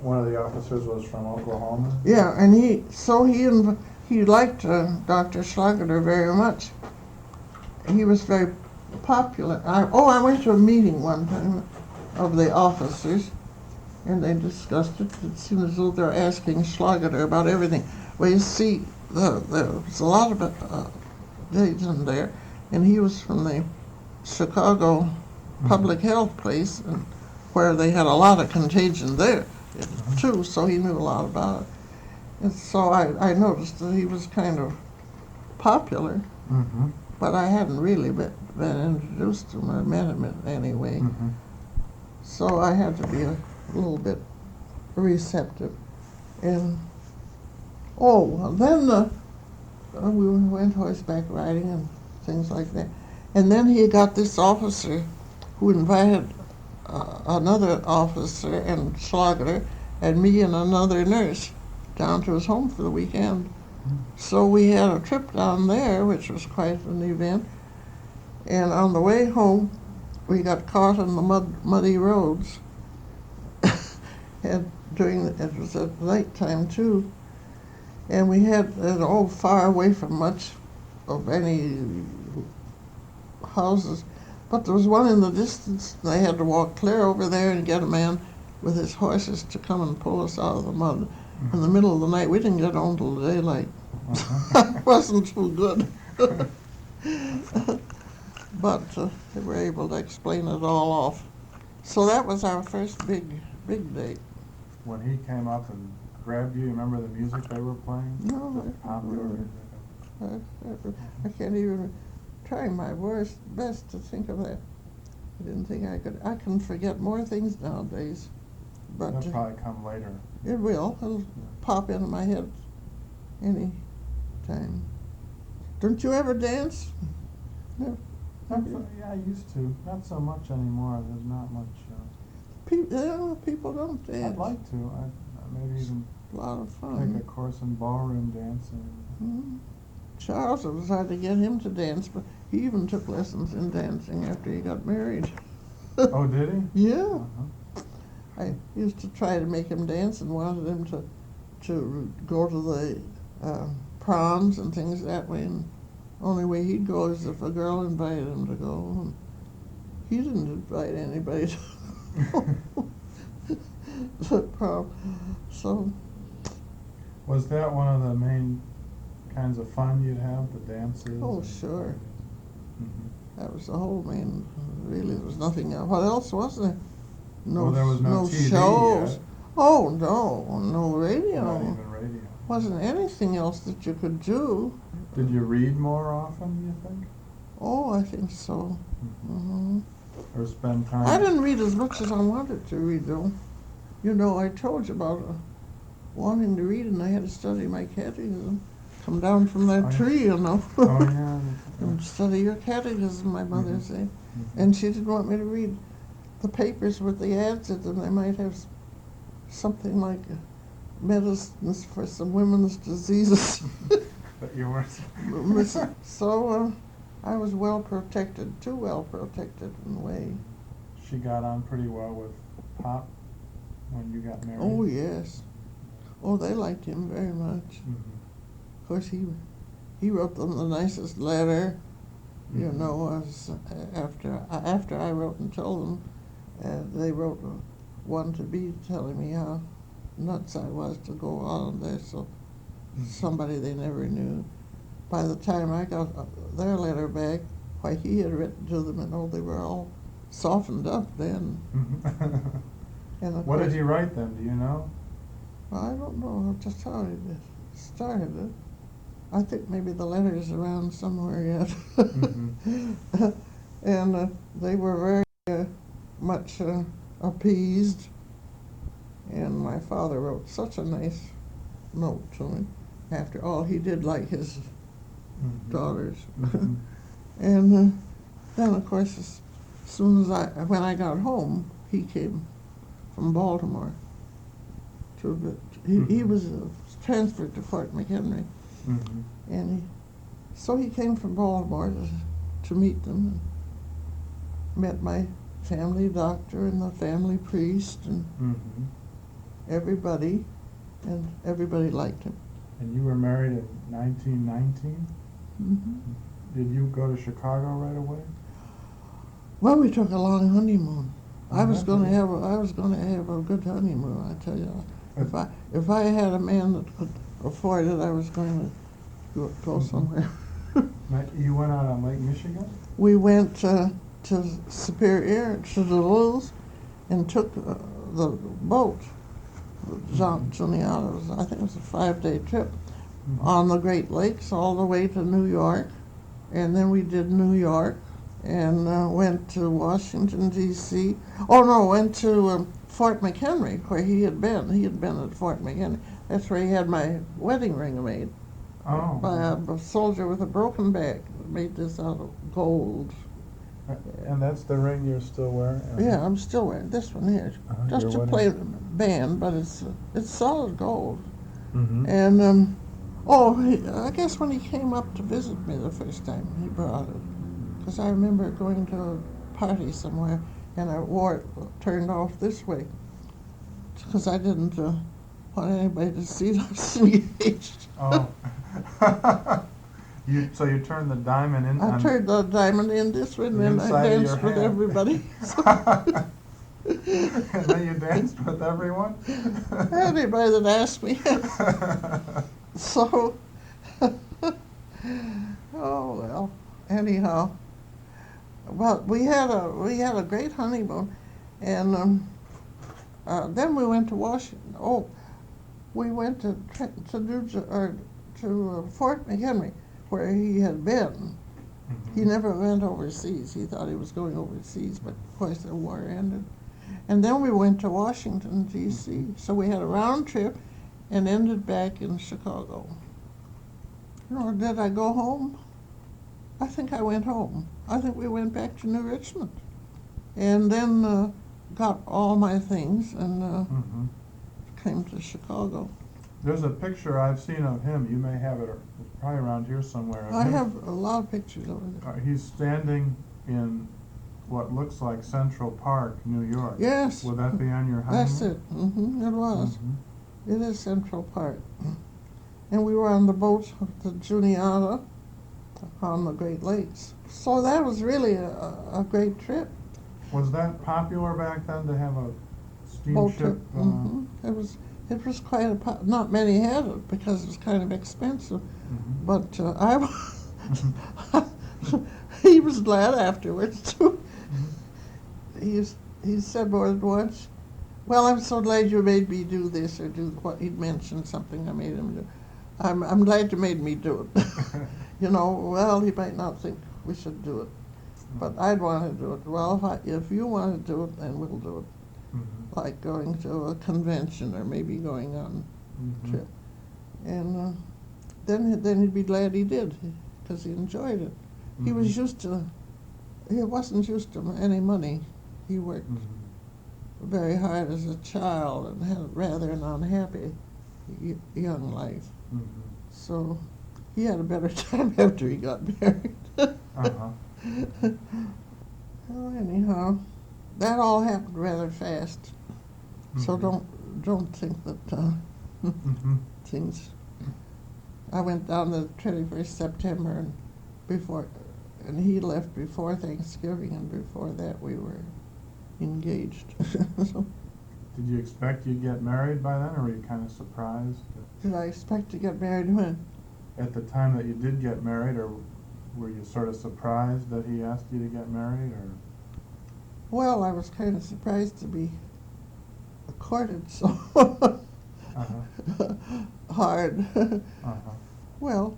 one of the officers was from Oklahoma? Yeah, and he liked Dr. Schlageter very much. He was very popular. I went to a meeting one time of the officers, and they discussed it. It seemed as though they're asking Schlageter about everything. Well, you see, there was a lot of days in there, and he was from the Chicago public health place, and where they had a lot of contagion there, too, so he knew a lot about it. And so I noticed that he was kind of popular, but I hadn't really been introduced to him or met him anyway. So I had to be a little bit receptive. And then we went horseback riding and things like that. And then he got this officer who invited another officer and Schlageter and me and another nurse down to his home for the weekend. So we had a trip down there, which was quite an event. And on the way home, we got caught on the muddy roads. And it was at night time too. And we had far away from much of any houses. But there was one in the distance. They had to walk clear over there and get a man with his horses to come and pull us out of the mud. In the middle of the night, we didn't get home till daylight. It wasn't too good. But they were able to explain it all off. So that was our first big date. When he came up and grabbed you, remember the music they were playing? No, I can't even try my best to think of that. I didn't think I could. I can forget more things nowadays. But that'll probably come later. It will. It'll pop into my head any time. Don't you ever dance? No. Yeah, I used to. Not so much anymore. There's not much. People don't dance. I'd like to. Maybe even a lot of fun. Take a course in ballroom dancing. Mm-hmm. Charles, it was hard to get him to dance, but he even took lessons in dancing after he got married. Oh, did he? Yeah. I used to try to make him dance and wanted him to go to the proms and things that way. And only way he'd go is if a girl invited him to go. And he didn't invite anybody to the prom. So. Was that one of the main kinds of fun you'd have, the dances? Oh, sure. That was the whole main. Really, there was nothing else. What else was there? Well, there was no TV shows. Yet. Oh, no radio. Not even radio. Wasn't anything else that you could do. Did you read more often, do you think? Oh, I think so. Or spend time? I didn't read as much as I wanted to read, though. You know, I told you about wanting to read, and I had to study my catechism. Come down from that tree, you know. Oh, yeah. And study your catechism, my mother said. And she didn't want me to read the papers with the ads in them. They might have something like medicines for some women's diseases. But you weren't. So I was well protected, too well protected in a way. She got on pretty well with Pop when you got married? Oh, yes. Oh, they liked him very much. Of course, he wrote them the nicest letter, you know, after I wrote and told them. They wrote one to me telling me how nuts I was to go on there, so somebody they never knew. By the time I got their letter back, why he had written to them, and they were all softened up then. And what did he write them, do you know? Well, I don't know just how he started it. I think maybe the letter is around somewhere yet. And they were very much appeased. And my father wrote such a nice note to me. After all, he did like his daughters. And then, of course, as soon as when I got home, he came from Baltimore. He was transferred to Fort McHenry. And so he came from Baltimore to meet them, and met my family doctor and the family priest, and everybody, and everybody liked him. And you were married in 1919? Mm-hmm. Did you go to Chicago right away? Well, we took a long honeymoon. I was that's going to right. have a good honeymoon. I tell you, if I had a man that could afford it, I was going to go somewhere. Now, you went out on Lake Michigan? We went to Superior, to Duluth, and took the boat. Johnny Otto's, I think it was a 5-day trip on the Great Lakes all the way to New York. And then we did New York and went to Washington, D.C. Oh, no, went to Fort McHenry, where he had been. He had been at Fort McHenry. That's where he had my wedding ring made by a soldier with a broken back. Made this out of gold. And that's the ring you're still wearing? Yeah, I'm still wearing this one here, just to play the band, but it's solid gold. Mm-hmm. And I guess when he came up to visit me the first time, he brought it, because I remember going to a party somewhere and I wore it turned off this way, because I didn't want anybody to see that I was engaged. Oh. So you turned the diamond in? I turned the diamond in this way, and then I danced with everybody. And then you danced with everyone? Anybody that asked me. So, oh well. Anyhow, well, we had a great honeymoon, and then we went to Washington. Oh, we went to Fort McHenry, where he had been. Mm-hmm. He never went overseas. He thought he was going overseas, but of course the war ended. And then we went to Washington, D.C. So we had a round trip and ended back in Chicago. Did I go home? I think I went home. I think we went back to New Richmond. And then got all my things and came to Chicago. There's a picture I've seen of him. You may have it, or it's probably around here somewhere. I have a lot of pictures of it. He's standing in what looks like Central Park, New York. Yes. Would that be on your honeymoon? That's it. It was. Mm-hmm. It is Central Park. And we were on the boat to Juniata on the Great Lakes. So that was really a great trip. Was that popular back then to have a Boat steamship? trip. It was quite not many had it because it was kind of expensive. Mm-hmm. But I was, he was glad afterwards too. He said more than once, "Well, I'm so glad you made me do this or do what." He'd mentioned something I made him do. I'm glad you made me do it. Well, he might not think we should do it, but I'd want to do it. Well, if you want to do it, then we'll do it. Mm-hmm. Like going to a convention or maybe going on a trip. And then he'd be glad he did, because he enjoyed it. He was he wasn't used to any money. He worked very hard as a child and had rather an unhappy young life. Mm-hmm. So he had a better time after he got married. Well, anyhow, that all happened rather fast. So don't think that things. I went down the 21st September and he left before Thanksgiving, and before that we were engaged. So, did you expect you'd get married by then, or were you kind of surprised? Did I expect to get married when? At the time that you did get married, or were you sort of surprised that he asked you to get married, or? Well, I was kind of surprised to be courted so hard. Well,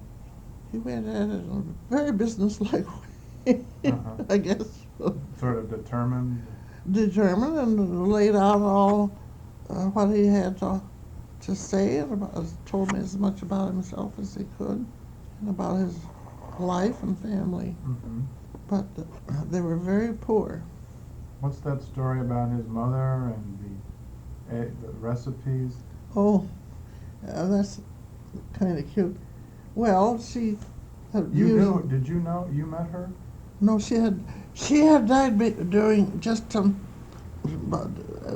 he went at it in a very businesslike way, I guess. Sort of determined? Determined, and laid out all what he had to say, and told me as much about himself as he could, and about his life and family. But they were very poor. What's that story about his mother and the recipes? Oh, that's kind of cute. Well, she had Did you know? You met her? No, she had died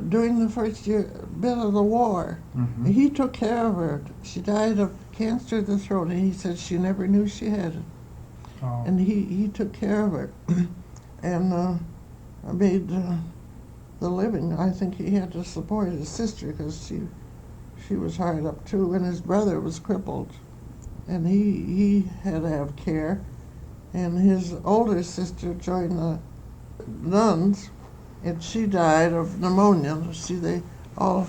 during the first year bit of the war. Mm-hmm. He took care of her. She died of cancer of the throat, and he said she never knew she had it. Oh. And he took care of her and made the living. I think he had to support his sister because she was hard up too, and his brother was crippled, and he had to have care. And his older sister joined the nuns, and she died of pneumonia. See, they all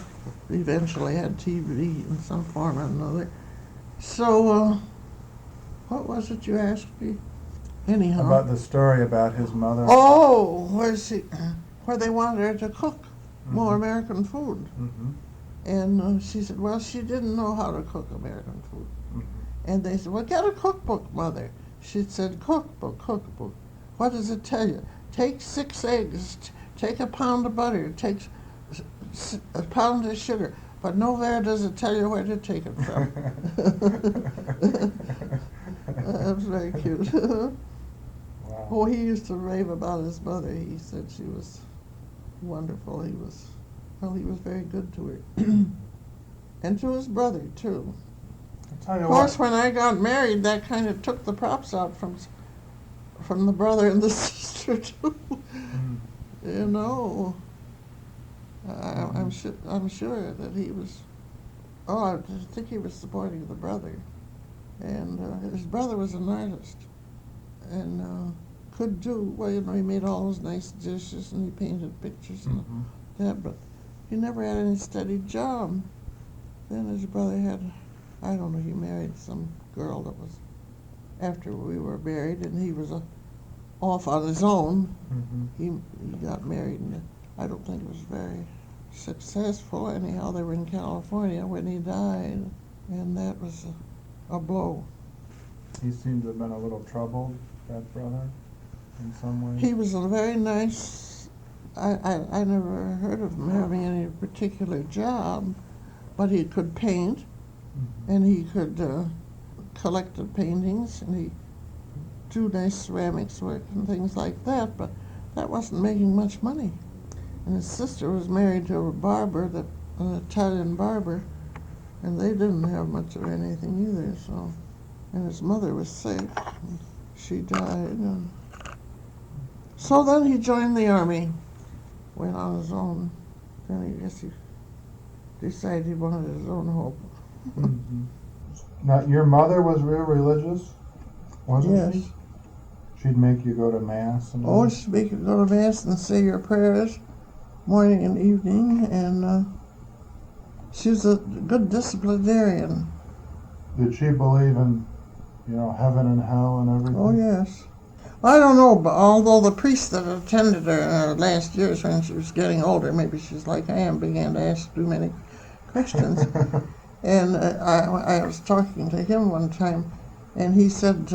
eventually had TB in some form or another. So, what was it you asked me? Anyhow. About the story about his mother. Oh, where they wanted her to cook more Mm-hmm. American food. Mm-hmm. And she said, well, she didn't know how to cook American food. Mm-hmm. And they said, well, get a cookbook, Mother. She said, cookbook. What does it tell you? Take 6 eggs, take a pound of butter, take a pound of sugar. But nowhere does it tell you where to take it from. That's very cute. Wow. Oh, he used to rave about his mother. He said she was wonderful. He was very good to her. And to his brother, too. I'll tell you Of course, what. when I got married, that kind of took the props out from the brother and the sister, too. Mm. You know. I'm sure that he was, I think he was supporting the brother. And his brother was an artist. And could do, well, you know, he made all those nice dishes and he painted pictures and Mm-hmm. that, but he never had any steady job. Then his brother had, I don't know, he married some girl that was after we were married, and he was off on his own. Mm-hmm. He got married, and I don't think it was very successful. Anyhow, they were in California when he died, and that was a blow. He seemed to have been a little troubled, that brother, in some ways. He was a very nice, I never heard of him having any particular job, but he could paint, Mm-hmm. and he could collect the paintings, and he do nice ceramics work and things like that, but that wasn't making much money. And his sister was married to a barber, an Italian barber, and they didn't have much of anything either, so. And his mother was sick, and she died. And so then he joined the army, went on his own. Then I guess he decided he wanted his own hope. Mm-hmm. Now, your mother was real religious, wasn't Yes. she? She'd make you go to mass and Oh, she'd make you go to mass and say your prayers morning and evening, and she was a good disciplinarian. Did she believe in, heaven and hell and everything? Oh, yes. I don't know, but although the priest that attended her in her last years when she was getting older, maybe she's like I am, began to ask too many questions. And I was talking to him one time, and he said,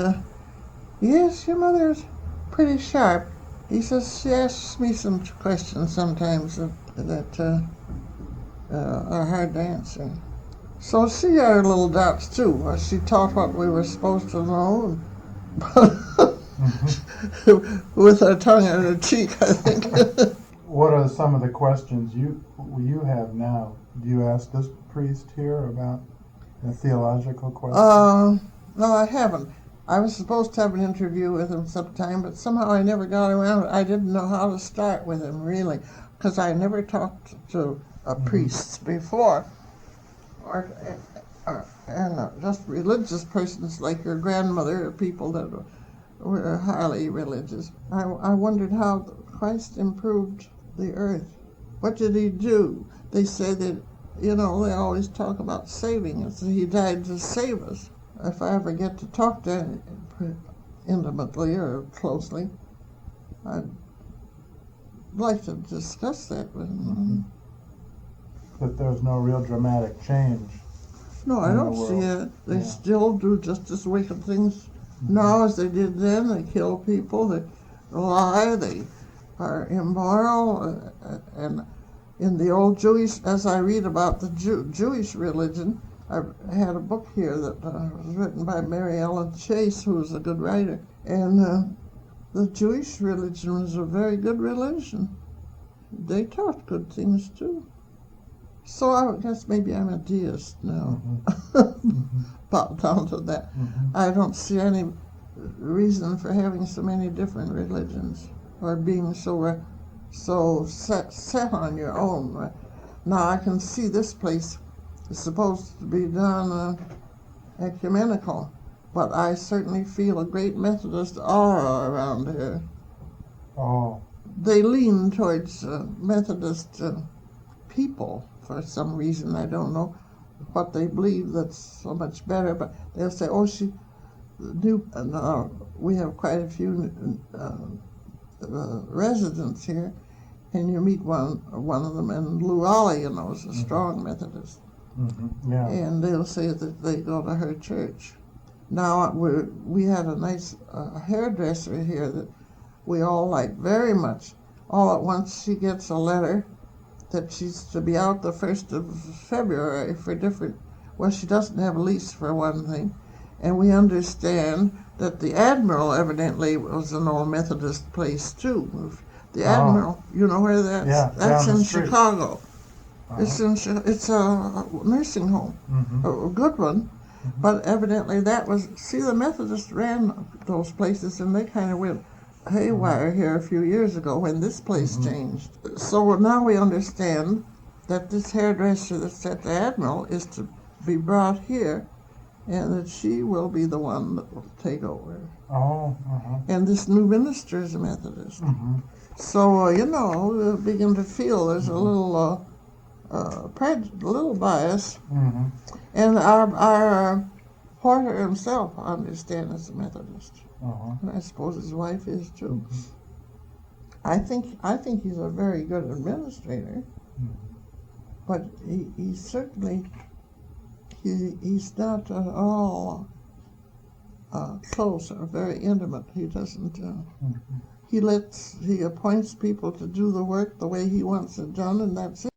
yes, your mother is pretty sharp. He says, she asks me some questions sometimes that are hard to answer. So she had her little doubts, too. She taught what we were supposed to know, with her tongue in her cheek, I think. What are some of the questions you have now? Do you ask this priest here about the theological questions? No, I haven't. I was supposed to have an interview with him sometime, but somehow I never got around. I didn't know how to start with him, really, because I never talked to a priest before, and just religious persons like your grandmother, or people that were highly religious. I wondered how Christ improved the earth. What did he do? They say that, they always talk about saving us, and he died to save us. If I ever get to talk to him intimately or closely, I'd like to discuss that with him. That there's no real dramatic change. No, I don't see it. They still do just as wicked things now as they did then. They kill people, they lie, they are immoral, and in the old Jewish, as I read about the Jewish religion, I had a book here that was written by Mary Ellen Chase, who was a good writer, and the Jewish religion was a very good religion. They taught good things too. So I guess maybe I'm a deist now. About down to that. I don't see any reason for having so many different religions or being so set on your own. Now I can see this place is supposed to be done ecumenical, but I certainly feel a great Methodist aura around here. Oh. They lean towards Methodist people for some reason. I don't know what they believe that's so much better, but they'll say, "Oh, she knew." We have quite a few residents here, and you meet one of them, and Lou Ollie, you know, is a strong Methodist, Yeah. and they'll say that they go to her church. Now we had a nice hairdresser here that we all like very much. All at once, she gets a letter that she's to be out the 1st of February for different. Well, she doesn't have a lease for one thing, and we understand that the Admiral evidently was an old Methodist place too. The Admiral, you know where that's? Yeah, that's down the in street. Chicago. It's a nursing home, a good one, but evidently that was. See, the Methodists ran those places, and they kind of went haywire here a few years ago when this place changed. So now we understand that this hairdresser that's at the Admiral is to be brought here, and that she will be the one that will take over. Oh. And this new minister is a Methodist. So, you know, we begin to feel there's a little bias. And our Porter himself, I understand, is a Methodist. And I suppose his wife is too. I think he's a very good administrator, but he certainly he's not at all close or very intimate. He doesn't. He appoints people to do the work the way he wants it done, and that's it.